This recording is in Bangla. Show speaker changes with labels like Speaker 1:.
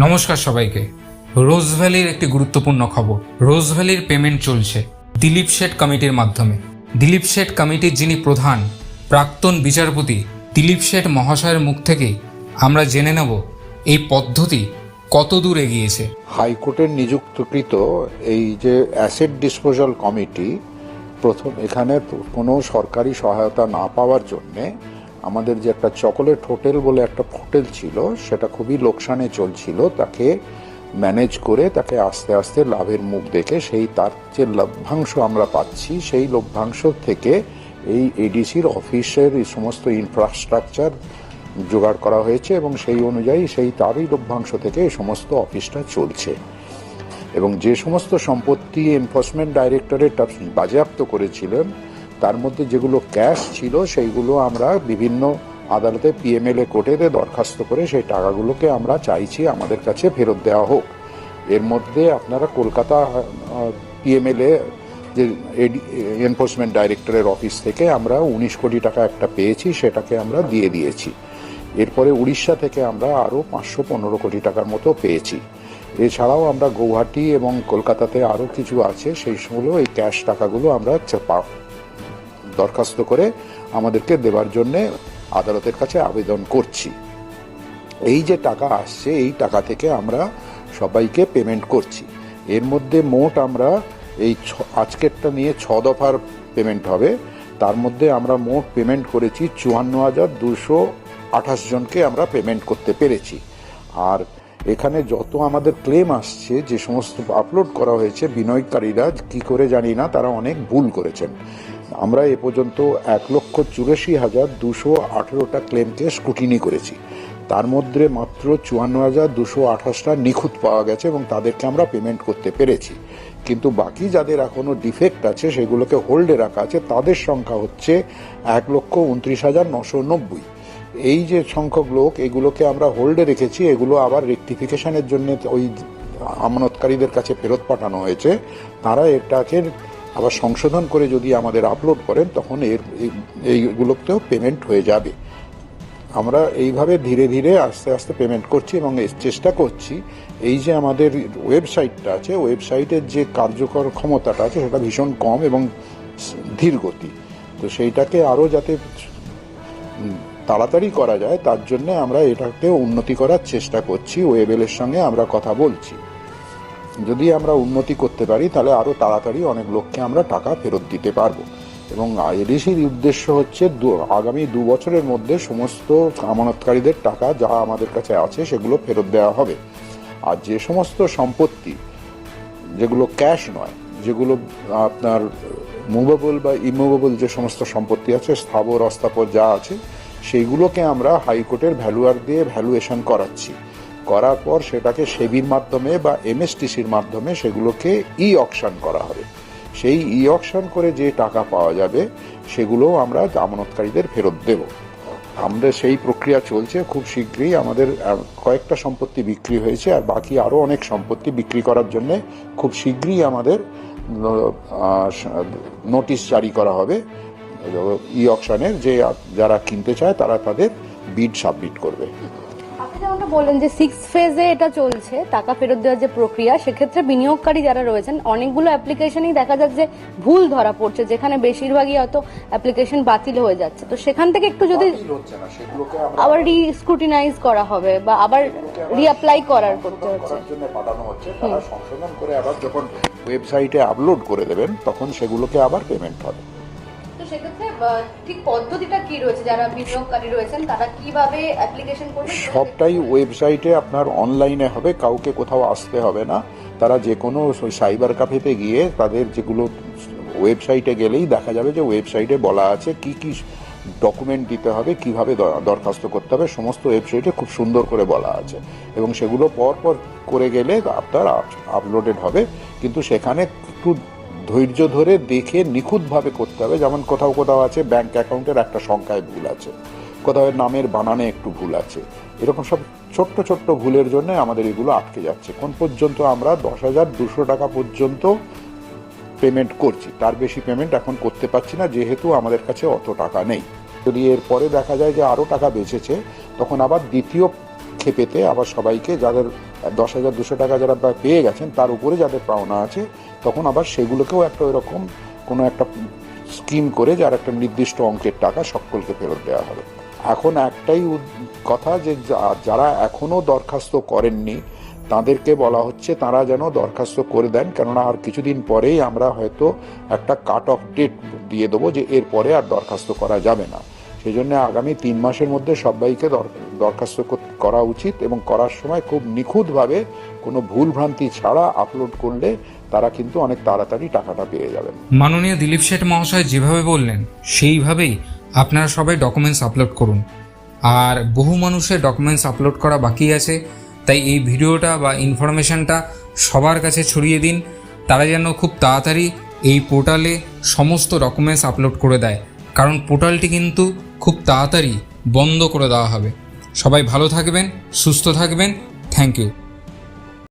Speaker 1: নমস্কার সবাইকে। রোজ ভ্যালির একটি গুরুত্বপূর্ণ খবর। রোজ ভ্যালির পেমেন্ট চলছে দিলীপ শেঠ কমিটির মাধ্যমে। দিলীপ শেঠ কমিটির যিনি প্রধান, প্রাক্তন বিচারপতি দিলীপ শেঠ মহাশয়ের মুখ থেকেই আমরা জেনে নেব এই পদ্ধতি কত দূর এগিয়েছে।
Speaker 2: হাইকোর্টের নিযুক্তকৃত এই যে অ্যাসেট ডিসপোজাল কমিটি, প্রথম এখানে কোনো সরকারি সহায়তা না পাওয়ার জন্যে আমাদের যে একটা চকোলেট হোটেল বলে একটা হোটেল ছিল, সেটা খুবই লোকসানে চলছিল। তাকে ম্যানেজ করে তাকে আস্তে আস্তে লাভের মুখ দেখে তার যে লভ্যাংশ আমরা পাচ্ছি, সেই লভ্যাংশ থেকে এই এডিসির অফিসের এই সমস্ত ইনফ্রাস্ট্রাকচার জোগাড় করা হয়েছে এবং সেই অনুযায়ী তারই লভ্যাংশ থেকে এই সমস্ত অফিসটা চলছে। এবং যে সমস্ত সম্পত্তি এনফোর্সমেন্ট ডাইরেক্টরেট বাজেয়াপ্ত করেছিলেন, তার মধ্যে যেগুলো ক্যাশ ছিল সেইগুলো আমরা বিভিন্ন আদালতে পিএমএলএ কোর্টে দরখাস্ত করে সেই টাকাগুলোকে আমরা চাইছি আমাদের কাছে ফেরত দেওয়া হোক। এর মধ্যে আপনারা কলকাতা পিএমএলএ যে এনফোর্সমেন্ট ডাইরেক্টরের অফিস থেকে আমরা 19 কোটি টাকা একটা পেয়েছি, সেটাকে আমরা দিয়ে দিয়েছি। এরপরে উড়িষ্যা থেকে আমরা আরও 515 কোটি টাকার মতো পেয়েছি। এছাড়াও আমরা গৌহাটি এবং কলকাতাতে আরও কিছু আছে, সেইগুলো এই ক্যাশ টাকাগুলো আমরা দরখাস্ত করে আমাদেরকে দেবার জন্য আদালতের কাছে আবেদন করছি। এই যে টাকা আসছে, এই টাকা থেকে আমরা সবাইকে পেমেন্ট করছি। এর মধ্যে মোট আমরা এই আজকেরটা নিয়ে 6 দফার পেমেন্ট হবে। তার মধ্যে আমরা মোট পেমেন্ট করেছি 54,228 জনকে আমরা পেমেন্ট করতে পেরেছি। আর এখানে যত আমাদের ক্লেম আসছে, যে সমস্ত আপলোড করা হয়েছে, বিনিয়োগকারীরা কি করে জানি না, তারা অনেক ভুল করেছেন। আমরা এ পর্যন্ত 1,84,218টা ক্লেমকে স্ক্রুটিনি করেছি। তার মধ্যে মাত্র 54,228টা নিখুঁত পাওয়া গেছে এবং তাদেরকে আমরা পেমেন্ট করতে পেরেছি। কিন্তু বাকি যাদের এখনো ডিফেক্ট আছে, সেগুলোকে হোল্ডে রাখা আছে, তাদের সংখ্যা হচ্ছে 1,29,990। এই যে সংখ্যক লোক, এগুলোকে আমরা হোল্ডে রেখেছি, এগুলো আবার রেকটিফিকেশনের জন্য ওই আমানতকারীদের কাছে ফেরত পাঠানো হয়েছে। তারা এটাকে আবার সংশোধন করে যদি আমাদের আপলোড করেন, তখন এইগুলোতেও পেমেন্ট হয়ে যাবে। আমরা এইভাবে ধীরে ধীরে আস্তে আস্তে পেমেন্ট করছি এবং চেষ্টা করছি এই যে আমাদের ওয়েবসাইটটা আছে, ওয়েবসাইটের যে কার্যকর ক্ষমতাটা আছে, সেটা ভীষণ কম এবং ধীর গতি। তো সেইটাকে আরও যাতে তাড়াতাড়ি করা যায়, তার জন্য আমরা এটাকে উন্নতি করার চেষ্টা করছি। ওয়েবেলের সঙ্গে আমরা কথা বলছি। যদি আমরা উন্নতি করতে পারি, তাহলে আরও তাড়াতাড়ি অনেক লোককে আমরা টাকা ফেরত দিতে পারবো। এবং এডিসির উদ্দেশ্য হচ্ছে আগামী 2 বছরের মধ্যে সমস্ত আমানতকারীদের টাকা যা আমাদের কাছে আছে সেগুলো ফেরত দেওয়া হবে। আর যে সমস্ত সম্পত্তি যেগুলো ক্যাশ নয়, যেগুলো আপনার মুভেবল বা ইমুভেবল যে সমস্ত সম্পত্তি আছে, স্থাবর অস্থাবর যা আছে, সেইগুলোকে আমরা হাইকোর্টের ভ্যালুয়ার দিয়ে ভ্যালুয়েশন করাচ্ছি। করার পর সেটাকে সেবির মাধ্যমে বা এমএসটিসির মাধ্যমে সেগুলোকে অকশন করা হবে। সেই অকশন করে যে টাকা পাওয়া যাবে, সেগুলো আমরা আমানতকারীদের ফেরত দেব। আমাদের সেই প্রক্রিয়া চলছে। খুব শীঘ্রই আমাদের কয়েকটা সম্পত্তি বিক্রি হয়েছে, আর বাকি আরও অনেক সম্পত্তি বিক্রি করার জন্য খুব শীঘ্রই আমাদের নোটিশ জারি করা হবে। অকশনের যে যারা কিনতে চায়, তারা তাদের বিড সাবমিট করবে।
Speaker 3: আপনি যেমনটা বললেন যে 6 ফেজে এটা চলছে, টাকা ফেরত দেওয়ার যে প্রক্রিয়া, সেক্ষেত্রে বিনিয়োগকারী যারা রয়েছেন, অনেকগুলো অ্যাপ্লিকেশনই দেখা যাচ্ছে যে ভুল ধরা পড়ছে, যেখানে বেশিরভাগই হয়তো অ্যাপ্লিকেশন বাতিল হয়ে যাচ্ছে। তো সেখান থেকে একটু যদি আবার রিস্ক্রুটিনাইজ করা হবে বা আবার রিঅ্যাপ্লাই করতে হচ্ছে,
Speaker 2: পাঠানো হচ্ছে, তারা সংশোধন করে আবার যখন ওয়েবসাইটে আপলোড করে দেবেন, তখন সেগুলোকে আবার পেমেন্ট হবে।
Speaker 3: সেক্ষেত্রে ঠিক পদ্ধতিটা কি রয়েছে, যারা বিনিয়োগকারী রয়েছেন তারা কিভাবে অ্যাপ্লিকেশন করবে?
Speaker 2: সবটাই ওয়েবসাইটে আপনার অনলাইনে হবে, কাউকে কোথাও আসতে হবে না। তারা যে কোনো সাইবার ক্যাফেতে গিয়ে তাদের যেগুলো ওয়েবসাইটে গেলেই দেখা যাবে যে ওয়েবসাইটে বলা আছে কি কি ডকুমেন্ট দিতে হবে, কিভাবে দরখাস্ত করতে হবে, সমস্ত ওয়েবসাইটে খুব সুন্দর করে বলা আছে। এবং সেগুলো পর করে গেলে আপনার আপলোডেড হবে। কিন্তু সেখানে একটু ধৈর্য ধরে দেখে নিখুঁতভাবে করতে হবে। যেমন কোথাও কোথাও আছে ব্যাংক অ্যাকাউন্টের একটা সংখ্যায় ভুল আছে, কোথাও নামের বানানে একটু ভুল আছে। এরকম সব ছোট্ট ছোট্ট ভুলের জন্য আমাদের এগুলো আটকে যাচ্ছে। কোন পর্যন্ত আমরা 10,200 টাকা পর্যন্ত পেমেন্ট করছি, তার বেশি পেমেন্ট এখন করতে পারছি না, যেহেতু আমাদের কাছে অত টাকা নেই। যদি এরপরে দেখা যায় যে আরও টাকা বেঁচেছে, তখন আবার দ্বিতীয় ক্ষেপেতে আবার সবাইকে যাদের 10,200 টাকা যারা পেয়ে গেছেন তার উপরে যাদের পাওনা আছে, তখন আবার সেগুলোকেও একটা ওইরকম কোনো একটা স্কিম করে যার একটা নির্দিষ্ট অঙ্কের টাকা সকলকে ফেরত দেওয়া হবে। এখন একটাই কথা যে যারা এখনো দরখাস্ত করেননি তাদেরকে বলা হচ্ছে তারা যেন দরখাস্ত করে দেন, কেননা আর কিছুদিন পরেই আমরা হয়তো একটা কাট অফ ডেট দিয়ে দেবো যে এরপরে আর দরখাস্ত করা যাবে না। সেই জন্য আগামী 3 মাসের মধ্যে সবাইকে দরখাস্ত করা উচিত, এবং করার সময় খুব নিখুঁতভাবে কোনো ভুলভ্রান্তি ছাড়া আপলোড করলে তারা কিন্তু অনেক তাড়াতাড়ি টাকাটা পেয়ে যাবেন।
Speaker 1: মাননীয় দিলীপ শেঠ মহাশয় যেভাবে বললেন সেইভাবেই আপনারা সবাই ডকুমেন্টস আপলোড করুন। আর বহু মানুষের ডকুমেন্টস আপলোড করা বাকি আছে, তাই এই ভিডিওটা বা ইনফরমেশনটা সবার কাছে ছড়িয়ে দিন, তারা যেন খুব তাড়াতাড়ি এই পোর্টালে সমস্ত ডকুমেন্টস আপলোড করে দেয়, কারণ পোর্টালটি কিন্তু খুব তাড়াতাড়ি বন্ধ করে দেওয়া হবে। সবাই ভালো থাকবেন, সুস্থ থাকবেন। Thank you.